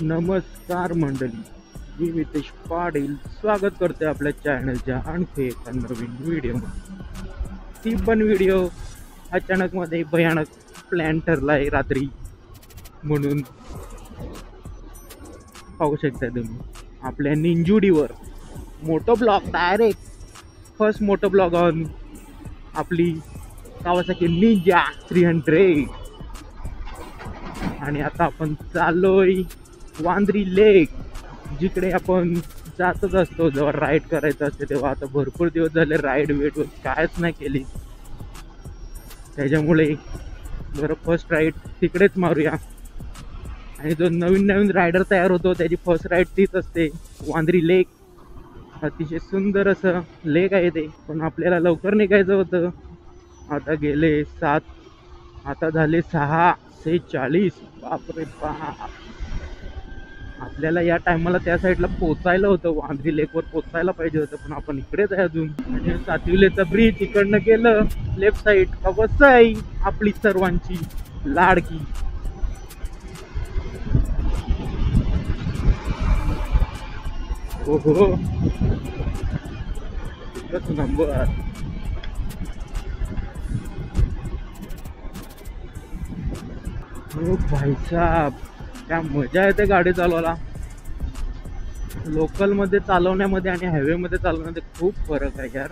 नमस्कार मंडळी, मी नितेश पाटील स्वागत करते आपल्या चॅनलच्या आणखी एका नवीन व्हिडिओमध्ये। ती पण व्हिडिओ अचानक मध्ये भयानक प्लॅन ठरलाय रात्री, म्हणून पाहू शकता तुम्ही आपल्या निंजुडीवर moto blog, direct first moto blog on आपली कावासाकी निंजा 300। आणि आता आपण चाललोय वांद्री लेक, जिकडे आपण जातच असतो जेव्हा राईड करायचं असते तेव्हा। आता भरपूर दिवस झाले राईड वेट कायच नाही केली, त्याच्यामुळे जरा फर्स्ट राईड तिकडेच मारूया। आणि जो नवीन नवीन रायडर तयार होतो त्याची फर्स्ट राईड तीच असते, वांद्री लेक। अतिशय सुंदर असं लेक आहे ते, पण आपल्याला लवकर निघायचं होतं। आता गेले 7, आता झाले 6:40। बापरे बाप, आपल्याला या टायमाला त्या साईडला पोचायला होतं, वांद्री लेकवर पोचायला पाहिजे होतं, पण आपण इकडेच आहे अजून। म्हणजे सातविलेचा ब्रिज इकडनं गेलं लेफ्ट साईड का वसई, आपली सर्वांची लाडकी। ओहो एकच नंबर। ओ भाई साहब, क्या मजा येते गाडी चालवायला। लोकल मध्ये चालवण्यामध्ये आणि हायवे मध्ये चालवण्यामध्ये खूप फरक आहे यार।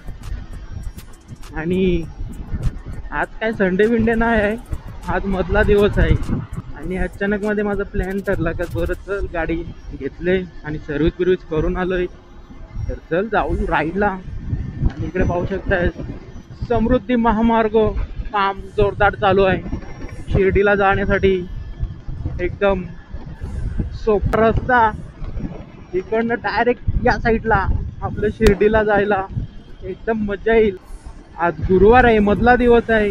आणि आज काय संडे बिंडे नाही आहे, आज मधला दिवस आहे। आणि अचानक मध्ये माझा प्लॅन ठरला का बरं चल गाडी घेतले आणि सर्व्हिस करून आलोय, तर चल जाऊ राईडला। आणि इकडे पाहू शकताय समृद्धी महामार्ग काम जोरदार चालू आहे शिर्डीला जाण्यासाठी। एकदम सोपा रस्ता, इकडनं डायरेक्ट या साईडला आपलं शिर्डीला जायला एकदम मजा येईल। आज गुरुवार आहे, मधला दिवस आहे,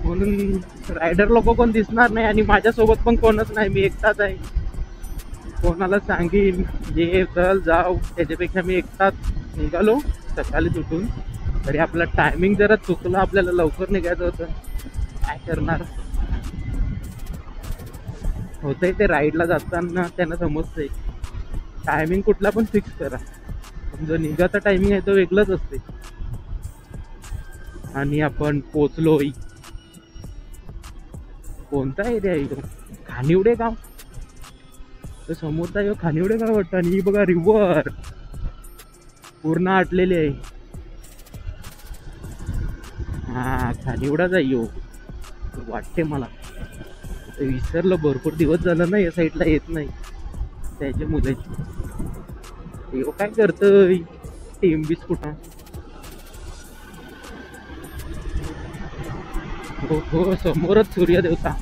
म्हणून रायडर लोक कोण दिसणार नाही आणि माझ्यासोबत पण कोणच नाही, मी एकटाच आहे। कोणाला सांगीन ये चल जाऊ, त्याच्यापेक्षा मी एकटाच निघालो सकाळीच उठून। तरी आपला टायमिंग जरा चुकला, आपल्याला लवकर निघायचं होतं, काय करणार होतंय ते। राईडला जाताना त्यांना समजतंय टायमिंग कुठला पण फिक्स करा, जो निघाचा टायमिंग आहे तो वेगळाच असते। आणि आपण पोचलोय, कोणता एरिया आहे तो? खानिवडे गाव, तो समोरचा आहे खानिवडे गाव वाटतं। आणि ही बघा रिव्हर पूर्ण आटलेली आहे, हा खानिवडाच आहे यो वाटते मला। विसरलं, भरपूर दिवस झाला ना या साईडला येत नाही, त्याच्या मुलाची यो काय करतोय टीम बिस्कुट। हो समोरच सूर्य देवता।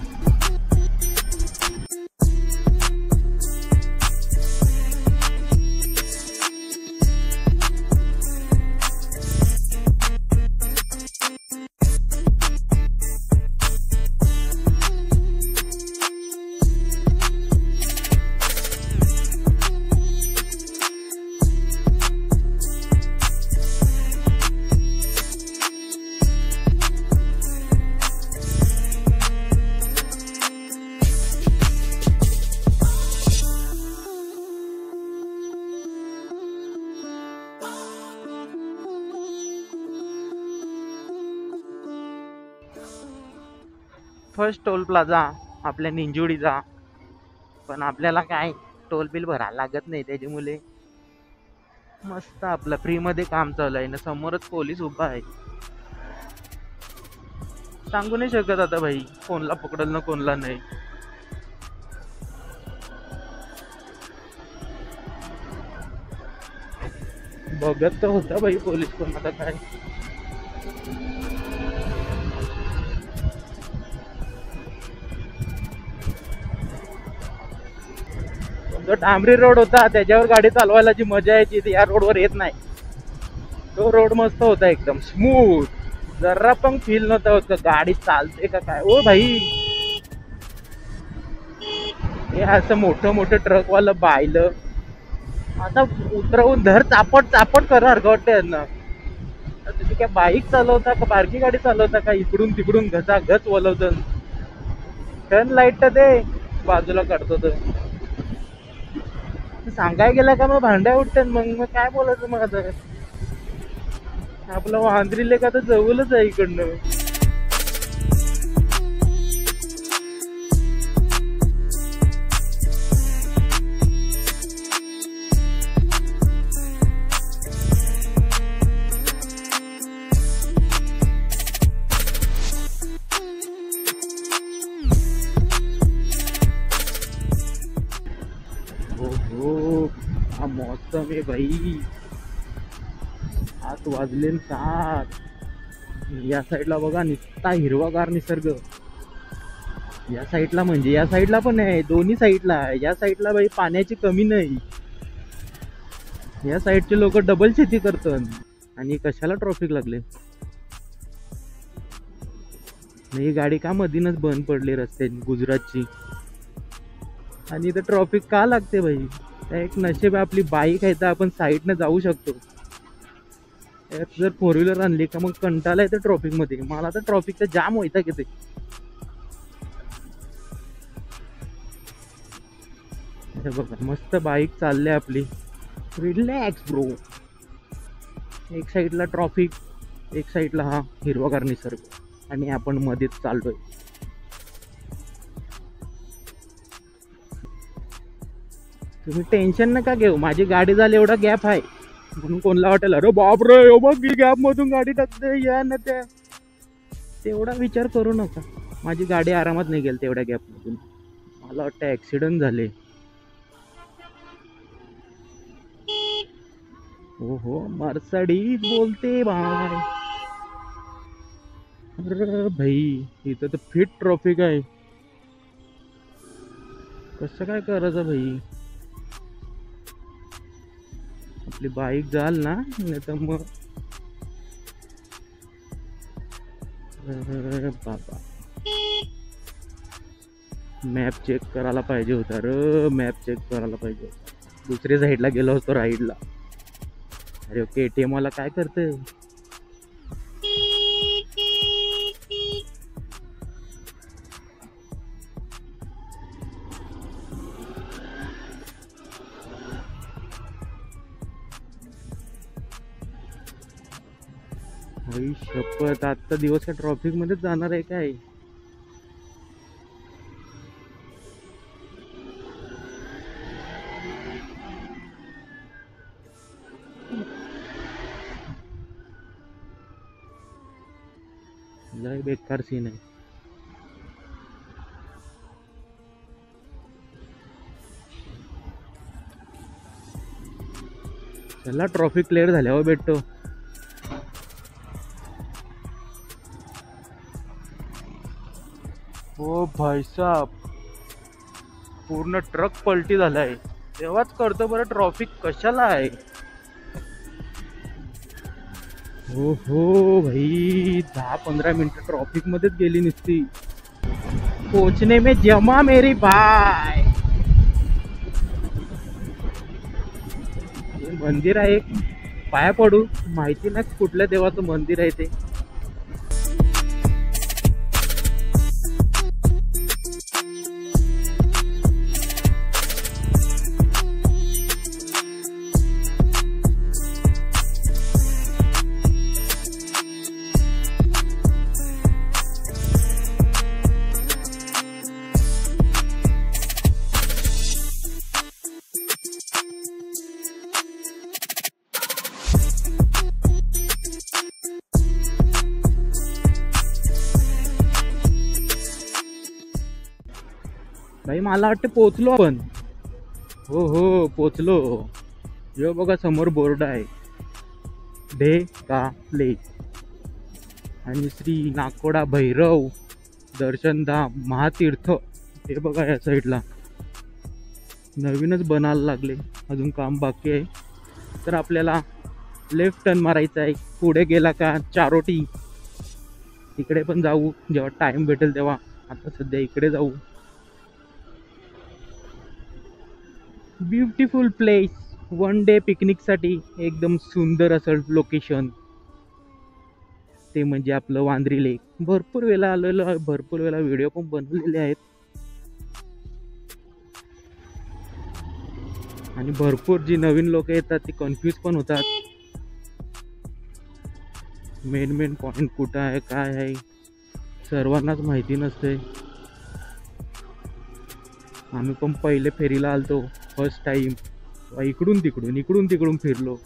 फर्स्ट टोल प्लाझा आपल्या निंजुडीचा, पण आपल्याला काय टोल बिल भरायला लागत नाही, त्याच्यामुळे मस्त आपलं फ्री मध्ये काम चालू आहे ना। समोरच पोलीस उभा आहे, सांगू नाही शकत आता भाई कोणला पकडल ना कोणला नाही। बघत तर होता भाई पोलीस, पण आता काय जो डांबरी रोड होता त्याच्यावर गाडी चालवायला जी मजा यायची ती या रोडवर येत नाही। तो रोड मस्त होता, एकदम स्मूथ, जरा पण फील नव्हता होत गाडी चालते का काय। ओ भाई हे असं मोठं मोठं ट्रकवाला बायलं आता उतरवून धर चापट चापट करा वाटतं। तुम्ही काय बाईक चालवता का बारकी गाडी चालवता का, इकडून तिकडून घसाघस वलवतं। टर्न लाईट तर दे, बाजूला काढतो तर सांगाय गेला का मग भांड्या उठतात. मग काय बोलायचं मग आता. आपलं वांद्री लेक आता जवळच आहे इकडनं. हो हा मौसम आहे भाई. 7 वाजले 7. या साईडला बघा नुसता हिरवागार निसर्ग. या साईडला म्हणजे या साईडला पण आहे, दोन्ही साईडला आहे. या साईडला भाई पाण्याची कमी नाही. या साईडचे लोक डबल शेती करतात. आणि कशाला ट्रॉफिक लागले. ही गाडी का मधीनच बंद पडली रस्त्याची गुजरातची. आणि इथं ट्रॉफिक का लागते भाई. एक नशीब आपली बाईक आहे तर आपण साईडनं जाऊ शकतो. जर 4 व्हीलर आणली का मग कंटाळा येते ट्रॉफिक मध्ये. मला तर ट्रॉफिकचा जाम व्हायचा किती. बघा मस्त बाईक चालले आपली, रिलॅक्स ब्रो. एक साईडला ट्रॉफिक, एक साईडला हा हिरवागार निसर्ग, आणि आपण मध्येच चाललोय. तुम्ही टेन्शन नका घेऊ, माझी गाडी झाली एवढा गॅप आहे म्हणून कोणला वाटेल अरे बापरे बघ गॅप मधून गाडी टाकते या ना त्या. तेवढा विचार करू नका. माझी गाडी आरामात नाही गेली तेवढ्या गॅप मधून. मला वाटतं ऍक्सिडेंट झाले. हो मर्सिडीज बोलते भाई. अरे भाई इथं तर फिट ट्रॉफिक आहे. कसं काय करायचं भाई. आपली बाईक जाल ना नाही तर मग बाबा. मॅप चेक करायला पाहिजे होता रे. मॅप चेक करायला पाहिजे होता. दुसऱ्या साईडला गेलो होतो राईडला. अरे ओके KTM मला काय करते. भाई शपथ आजचा दिवस का ट्रॉफिक मध्येच जाणार आहे काय. लय बेकार सीन आहे. चला ट्रॉफिक क्लिअर झाल्यावर भेटतो. ओ भाई साहब पूर्ण ट्रक पलटी झालाय. तेव्हाच करतो बरं ट्रॉफिक कशाला आहे. हो भाई 10-15 मिनिटं ट्रॉफिक मध्येच गेली नुसती. पोचने में जमा मेरी भाई. हे मंदिर आहे पाया पडू. माहिती नाही कुठल्या देवाचं मंदिर आहे ते. भाई मला वाटतं पोचलो आपण. हो पोचलो. यो बघा समोर बोर्ड आहे डे का प्ले. आणि श्री नाकोडा भैरव दर्शनधाम महातीर्थ. हे बघा या साईडला नवीनच बनायला लागले. अजून काम बाकी आहे. तर आपल्याला लेफ्ट टर्न मारायचा आहे. पुढे गेला का चारोटी. तिकडे पण जाऊ जेव्हा टाइम भेटेल तेव्हा. आता सध्या इकडे जाऊ. Beautiful place. 1 डे पिकनिक साठी एकदम सुंदर असं लोकेशन. ते म्हणजे आपलं वांद्री लेक. भरपूर वेळा आलेलो आहे. भरपूर वेळा व्हिडिओ पण बनवलेले आहेत. आणि भरपूर जी नवीन लोक येतात ती कन्फ्यूज पण होतात. मेन पॉइंट कुठं आहे काय आहे सर्वांनाच माहिती नसते. आम्ही पण पहिले फेरीला आलतो फर्स्ट टाइम, इकडून तिकडून फिरलो.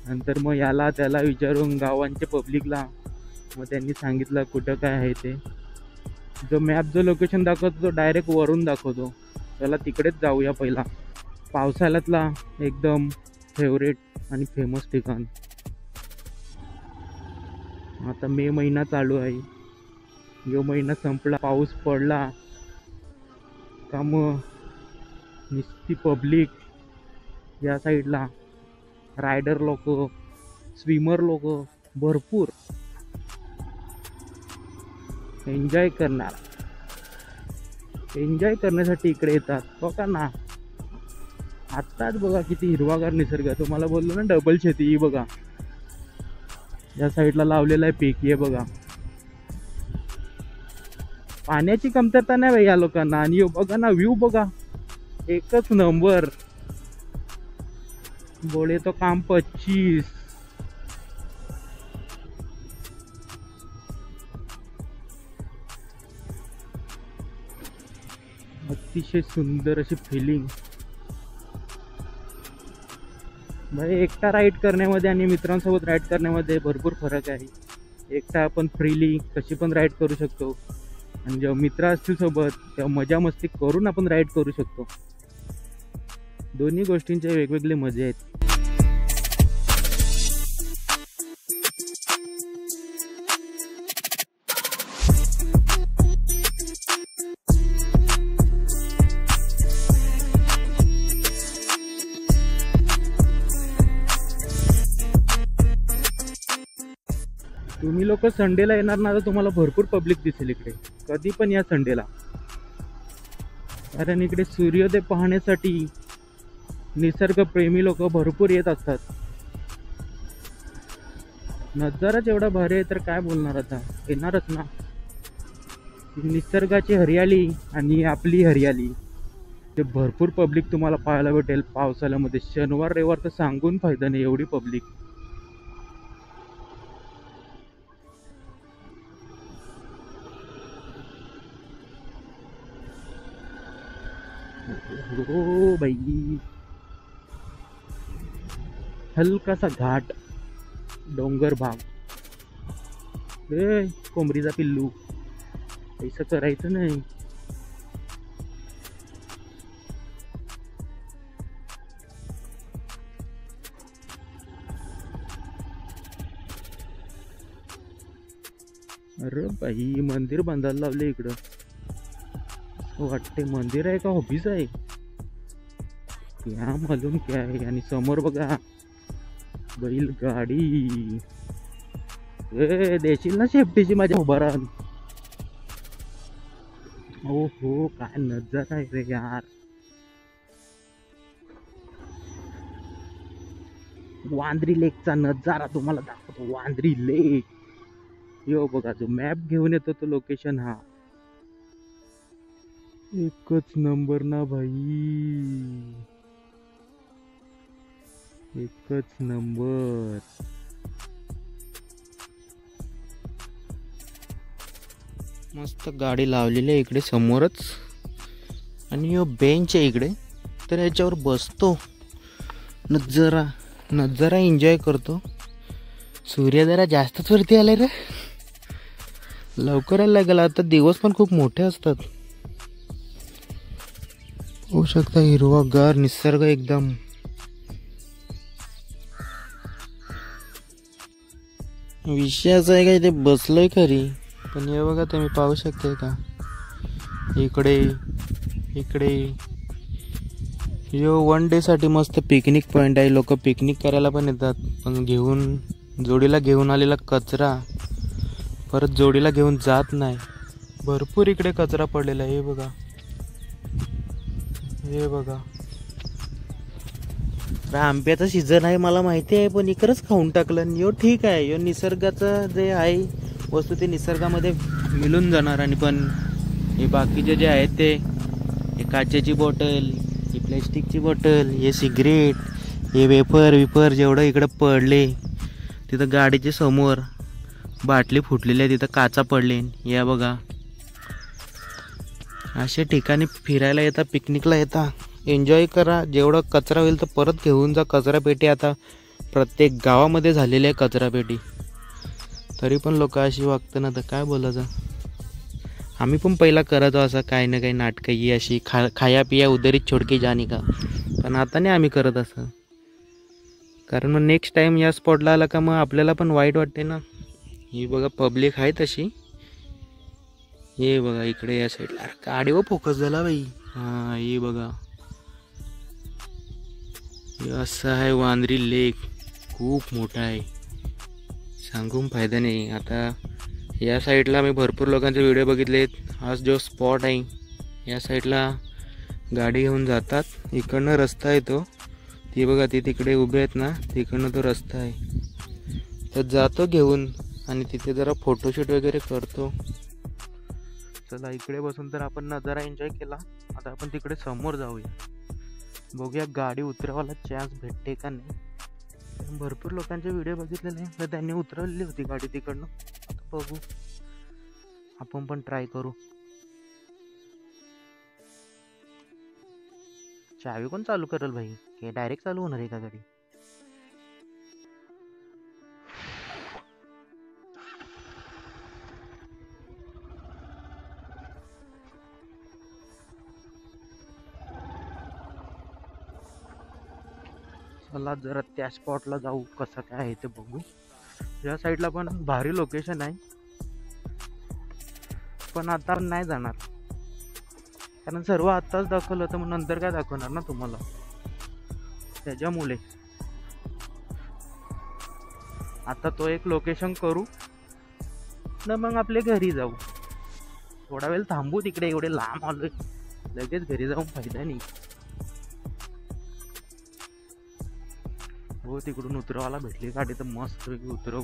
नंतर मग याला त्याला विचारून गावांच्या पब्लिकला, मग त्यांनी सांगितलं कुठं काय आहे ते. जो मॅप जो लोकेशन दाखवतो तो डायरेक्ट वरून दाखवतो. त्याला तिकडेच जाऊया पहिला. पावसाळ्यातला एकदम फेवरेट आणि फेमस ठिकाण. आता मे महिना चालू आहे. यो महिना संपला, पाऊस पडला का मग नुसती पब्लिक या साईडला, रायडर लोक, स्विमर लोक भरपूर एन्जॉय करण्यासाठी इकडे येतात. बघा ना, आत्ताच बघा किती हिरवागार निसर्ग. तुम्हाला बोललो ना डबल शेती. ही बघा या साईडला लावलेला आहे पीक. हे बघा, पाण्याची कमतरता नाही भाई या लोकांना. आणि बघा ना व्ह्यू बघा, एकच नंबर. बोले तो काम 25. अतिशय सुंदर अशी फिलिंग भाई. एकटा राईड करण्यामध्ये आणि मित्रांसोबत राईड करण्यामध्ये भरपूर फरक आहे. एकटा आपण फ्रीली कशी पण राईड करू शकतो, आणि जेव्हा मित्र असतील सोबत तेव्हा मजा मस्ती करून आपण राईड करू शकतो. दोन्ही गोष्टींचे वेगवेगळे मजे आहेत. तुम्ही लोक संडेला येणार ना तर तुम्हाला भरपूर पब्लिक दिसेल इकडे. कधी पण या संडेला, कारण इकडे सूर्योदय पाहण्यासाठी निसर्गप्रेमी लोक भरपूर येत असतात. नजाराच एवढा भारी आहे तर काय बोलणार. आता येणारच ना. निसर्गाची हरियाली आणि आपली हरियाली, ते भरपूर पब्लिक तुम्हाला पाहायला भेटेल पावसाळ्यामध्ये. शनिवार रविवार तर सांगून फायदा नाही, एवढी पब्लिक. हो बाई, हलकासा घाट, डोंगर भाग. कोंबडीचा पिल्लू, असं करायचं नाही. अरे बाई, मंदिर बांधायला लावले इकडं. वाटते मंदिर आहे का ऑफिस आहे, क्या मालूम क्या आहे. आणि समोर बघा बैलगाडी. देशील ना शेपटीची माझ्या उभा राहून. हो हो, काय नजारा आहे रे यार. वांद्री लेकचा नजारा तुम्हाला दाखवतो. वांद्री लेक. यो बघा, जो मॅप घेऊन येतो तो लोकेशन. हा एकच नंबर ना भाई, एकच नंबर. मस्त गाडी लावलेली आहे इकडे समोरच, आणि यो बेंच आहे इकडे, तर याच्यावर बसतो, नजारा एन्जॉय करतो. सूर्य जरा जास्तच वरती आलाय रे, लवकर यायला लागेल. आता दिवस पण खूप मोठे असतात. होऊ शकता हिरवागार निसर्ग एकदम. विषय असा आहे का, इथे बसलोय खरी, पण हे बघा तुम्ही पाहू शकताय का, इकडे यो 1 डे साठी मस्त पिकनिक पॉइंट आहे. लोक पिकनिक करायला पण येतात, पण जोडीला घेऊन आलेला कचरा परत जोडीला घेऊन जात नाही. भरपूर इकडे कचरा पडलेला आहे. हे बघा आंब्याचा सीझन आहे मला माहिती आहे, पण इकडंच खाऊन टाकलं. यो ठीक आहे, यो निसर्गाचं जे आहे वस्तू ते निसर्गामध्ये मिळून जाणार. आणि पण हे बाकीचे जे आहेत ते काचेची बॉटल, ही प्लॅस्टिकची बॉटल, हे सिगरेट, हे वेपर जेवढं इकडं पडले, तिथं गाडीच्या समोर बाटली फुटलेली आहे, तिथं काचा पडले. या बघा, अशा ठिकाणी फिरायला येता, पिकनिकला येता, एन्जॉय करा. जेवढं कचरा होईल तर परत घेऊन जा. कचरापेटी आता प्रत्येक गावामध्ये झालेली आहे कचरापेटी, तरी पण लोक अशी वागतं ना, तर काय बोलायचं. आम्ही पण पहिला करायचो असं काही ना काही नाटकं, ही अशी खाया पिया उदरीत छोडकी जाणी का, पण आता नाही आम्ही करत असं. कारण मग नेक्स्ट टाईम या स्पॉटला आला का मग आपल्याला पण वाईट वाटते ना. ही बघा पब्लिक आहे तशी. हे बघा इकडे या साईडला गाडीवर फोकस झाला बाई. हां, हे बघा, हे असं आहे वांद्री लेक, खूप मोठा आहे, सांगून फायदा नाही. आता या साईडला मी भरपूर लोकांचे व्हिडिओ बघितलेत. आज जो स्पॉट आहे या साईडला गाडी घेऊन जातात, इकडनं रस्ता आहे तो, ती बघा ती तिकडे उभे आहेत ना, तिकडनं तो रस्ता आहे, तर जातो घेऊन आणि तिथे जरा फोटोशूट वगैरे करतो. चला, इकडे बसून तर आपण नजारा एन्जॉय केला. आता आपण तिकडे समोर जाऊया, बघूया गाडी उतरवायला चान्स भेटते का नाही. भरपूर लोकांचे व्हिडिओ बघितलेले तर त्यांनी उतरवलेली होती गाडी तिकडनं. आता बघू, आपण पण ट्राय करू. चावी कोण चालू करेल भाई, की डायरेक्ट चालू होणार आहे का गाडी. चला जरा त्या स्पॉटला जाऊ, कसं काय आहे ते बघू. या साईडला पण भारी लोकेशन आहे, पण आता नाही जाणार, कारण सर्व आत्ताच दाखवलं तर मग नंतर काय दाखवणार ना तुम्हाला, त्याच्यामुळे आता तो एक लोकेशन करू ना, मग आपले घरी जाऊ. थोडा वेळ थांबू तिकडे, एवढे लांब आलोय, लगेच घरी जाऊन फायदा नाही. हो, तिकडून उतरवायला भेटली गाडी तर मस्त उतरव.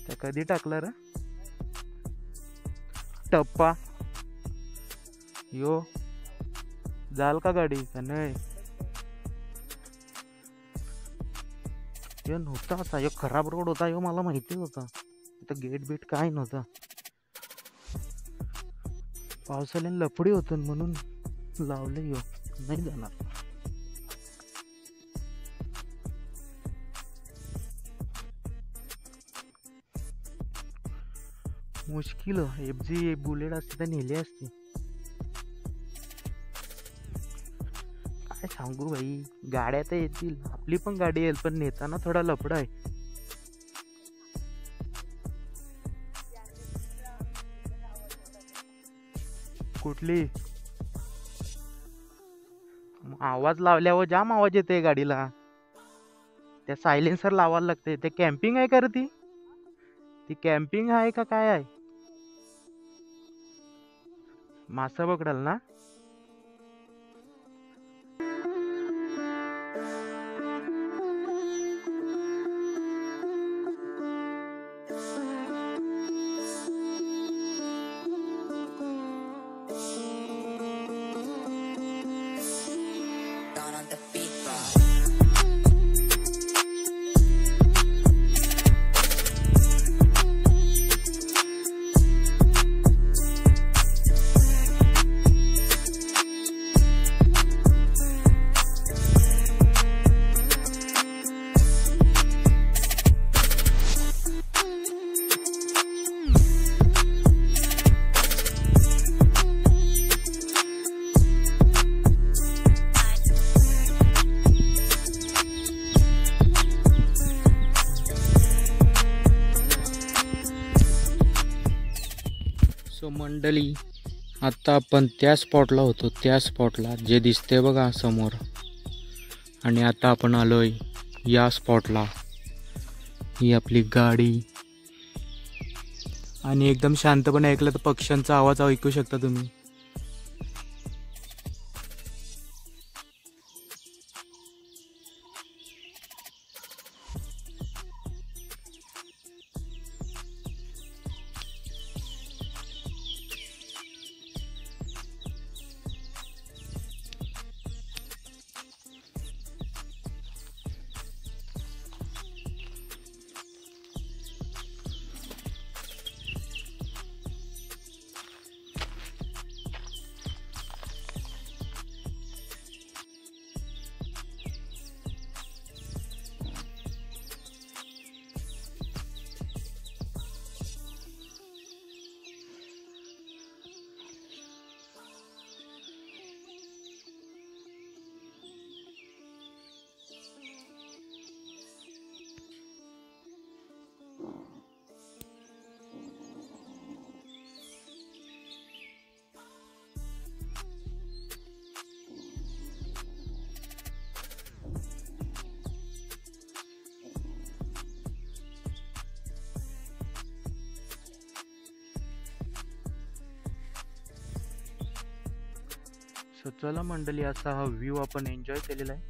त्या कधी टाकला रे टप्पा, यो जाल का गाडी का नाही. यो नव्हता असा, यो खराब रोड होता, यो मला माहिती होता. इथं गेट बीट काय नव्हता, पावसाळ्याने लफडी होत म्हणून लावले. यो नाही जाणार. मुश्किल, FG बुलेट असते तर नेली असते. काय सांगू भाई, गाड्या तर येतील, आपली पण गाडी येईल, पण नेताना थोडा लफडा आहे. कुठली आवाज लावल्यावर जाम आवाज येते गाडीला, त्या सायलेन्सर लावायला लागते. ते कॅम्पिंग आहे का रे, ती कॅम्पिंग आहे का काय आहे. मासा पकडाल ना. सो मंडळी, आता आपण त्या स्पॉटला होतो, त्या स्पॉटला जे दिसते बघा समोर, आणि आता आपण आलोय या स्पॉटला. ही आपली गाडी, आणि एकदम शांतपणे ऐकलं तर पक्ष्यांचा आवाज ऐकू शकता तुम्ही. सो चला मंडळी, असा हा व्ह्यू आपण एन्जॉय केलेला आहे.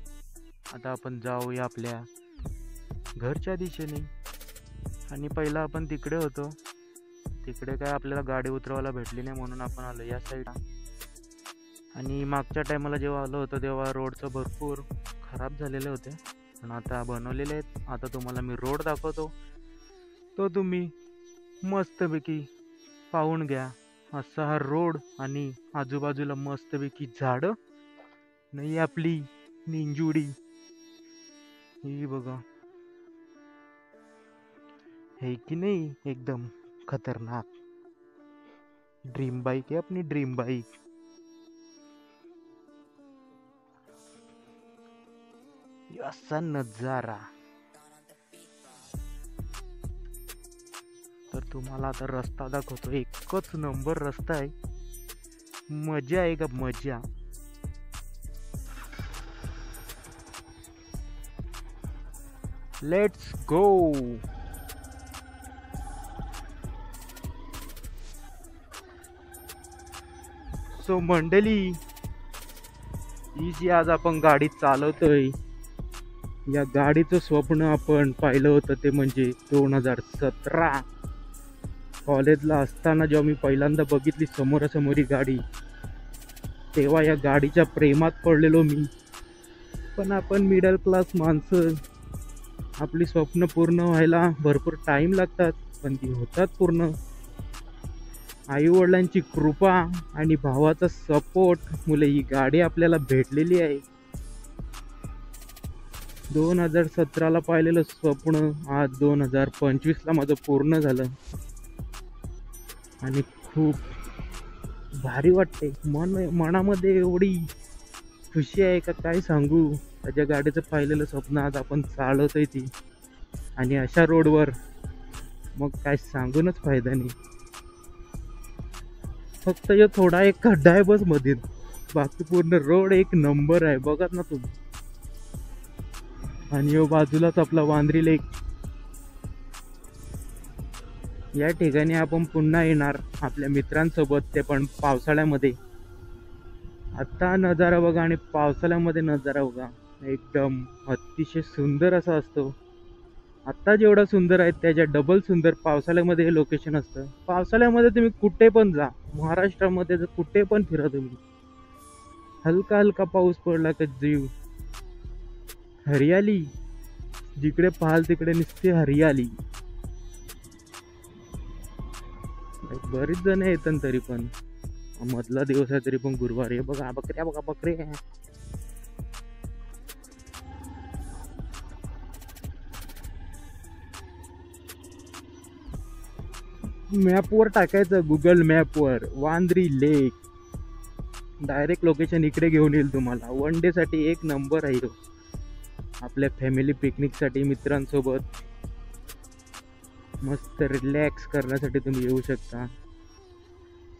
आता आपण जाऊया आपल्या घरच्या दिशेने. आणि पहिला आपण तिकडे होतो, तिकडे काय आपल्याला गाडी उतरवायला भेटली नाही म्हणून आपण आलो या साईडला. आणि मागच्या टायमाला जेव्हा आलो होतो तेव्हा रोडचं भरपूर खराब झालेले होते, पण आता बनवलेले आहेत. आता तुम्हाला मी रोड दाखवतो, तो तुम्ही मस्तपैकी पाहून घ्या. असा हा रोड आणि आजूबाजूला मस्तपैकी झाडं नाही आपली निंजुडी. ही बघा, है की नाही एकदम खतरनाक. ड्रीम बाइक है अपनी, ड्रीम बाइक. असा नजारा. तर तुम्हाला आता रस्ता दाखवतो, एकच नंबर रस्ता आहे. मजा आहे का मजा. Let's go. सो मंडळी, ही जी आज आपण गाडी चालवतोय, या गाडीचं स्वप्न आपण पाहिलं होतं ते म्हणजे 2017 कॉलेजला असताना जेव्हा मी पहिल्यांदा बघितली समोरासमोरी गाडी, तेव्हा या गाडीच्या प्रेमात पडलेलो मी. पण आपण मिडल क्लास माणसं, आपली स्वप्न पूर्ण व्हायला भरपूर टाईम लागतात, पण ती होतात पूर्ण. आईवडिलांची कृपा आणि भावाचा सपोर्ट मुले ही गाडी आपल्याला भेटलेली आहे. 2017ला पाहिलेलं स्वप्न आज 2025ला माझं पूर्ण झालं आणि खूप भारी वाटते. मनामध्ये एवढी खुशी आहे का काय सांगू. त्याच्या गाडीचं पाहिलेलं स्वप्न आज आपण चालवतोय ती, आणि अशा रोडवर मग काय सांगूनच फायदा नाही. फक्त यो थोडा एक खड्डा आहे बस मध्ये, बाकी पूर्ण रोड एक नंबर आहे, बघत ना तुम्ही. आणि यो बाजूलाच आपला वांद्री लेक. या ठिकाणी आपण पुन्हा येणार आपल्या मित्रांसोबत, ते पण पावसाळ्यामध्ये. आता नजारा बघा आणि पावसाळ्यामध्ये नजारा बघा, एकदम अतिशय सुंदर असा असतो. आत्ता जेवढा सुंदर आहे त्याच्या डबल सुंदर पावसाळ्यामध्ये हे लोकेशन असतं. पावसाळ्यामध्ये तुम्ही कुठे पण जा, महाराष्ट्रामध्ये कुठे पण फिरा तुम्ही, हलका हलका पाऊस पडला का जीव हरियाली, जिकडे पाहाल तिकडे नुसती हरियाली. बरीच जण येतात, तरी पण मधला दिवस आहे तरी पण गुरुवार आहे. बघा बकऱ्या, बघा बकरे. मॅपवर टाकायचं, गुगल मॅपवर वांद्री लेक, डायरेक्ट लोकेशन इकडे घेऊन येईल तुम्हाला. वन डे साठी एक नंबर आहे. आपल्या फॅमिली पिकनिकसाठी मित्रांसोबत मस्त रिलॅक्स करण्यासाठी तुम्ही येऊ शकता.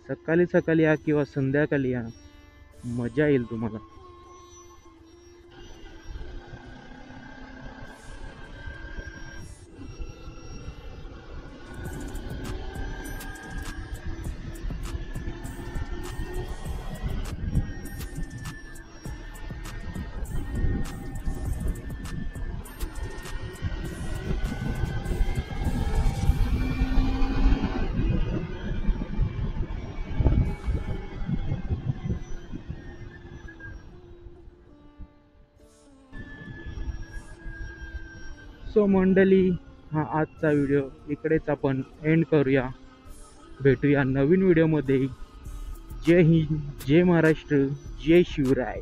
सकाळी सकाळी या किंवा संध्याकाळी या, मजा येईल तुम्हाला. सो मंडळी, हा आजचा व्हिडिओ इकडेच आपण एंड करूया. भेटूया नवीन व्हिडिओमध्ये. जय हिंद, जय महाराष्ट्र, जय शिवराय.